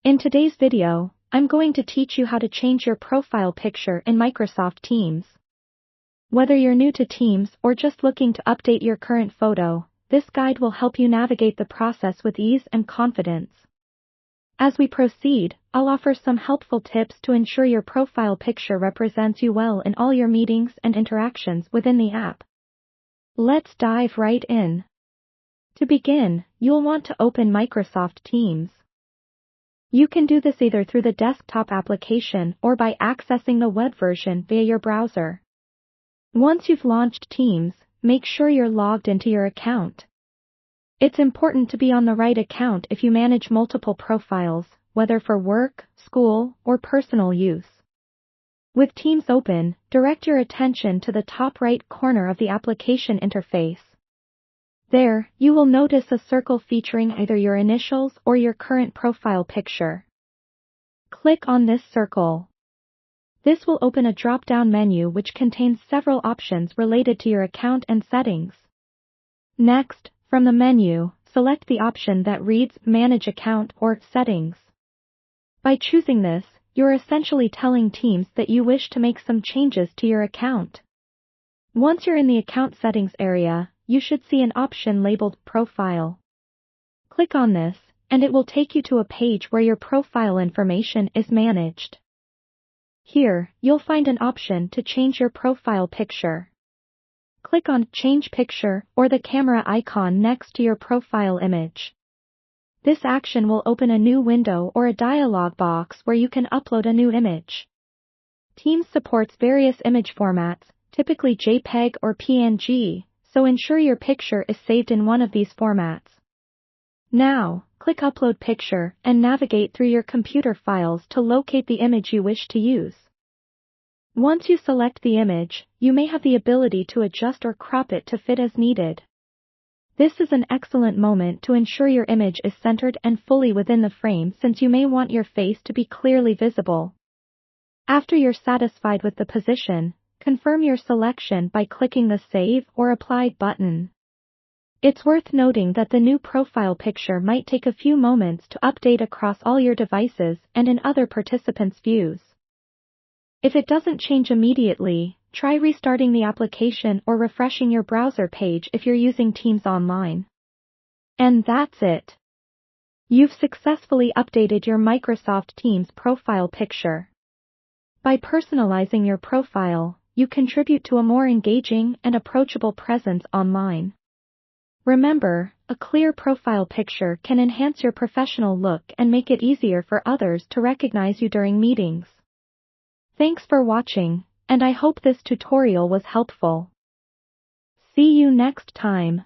In today's video, I'm going to teach you how to change your profile picture in Microsoft Teams. Whether you're new to Teams or just looking to update your current photo, this guide will help you navigate the process with ease and confidence. As we proceed, I'll offer some helpful tips to ensure your profile picture represents you well in all your meetings and interactions within the app. Let's dive right in. To begin, you'll want to open Microsoft Teams. You can do this either through the desktop application or by accessing the web version via your browser. Once you've launched Teams, make sure you're logged into your account. It's important to be on the right account if you manage multiple profiles, whether for work, school, or personal use. With Teams open, direct your attention to the top right corner of the application interface. There, you will notice a circle featuring either your initials or your current profile picture. Click on this circle. This will open a drop-down menu which contains several options related to your account and settings. Next, from the menu, select the option that reads Manage Account or Settings. By choosing this, you're essentially telling Teams that you wish to make some changes to your account. Once you're in the account settings area, you should see an option labeled Profile. Click on this, and it will take you to a page where your profile information is managed. Here, you'll find an option to change your profile picture. Click on Change Picture or the camera icon next to your profile image. This action will open a new window or a dialog box where you can upload a new image. Teams supports various image formats, typically JPEG or PNG, so ensure your picture is saved in one of these formats. Now, click Upload Picture and navigate through your computer files to locate the image you wish to use. Once you select the image, you may have the ability to adjust or crop it to fit as needed. This is an excellent moment to ensure your image is centered and fully within the frame since you may want your face to be clearly visible. After you're satisfied with the position, confirm your selection by clicking the Save or Apply button. It's worth noting that the new profile picture might take a few moments to update across all your devices and in other participants' views. If it doesn't change immediately, try restarting the application or refreshing your browser page if you're using Teams online. And that's it. You've successfully updated your Microsoft Teams profile picture. By personalizing your profile, you contribute to a more engaging and approachable presence online. Remember, a clear profile picture can enhance your professional look and make it easier for others to recognize you during meetings. Thanks for watching, and I hope this tutorial was helpful. See you next time.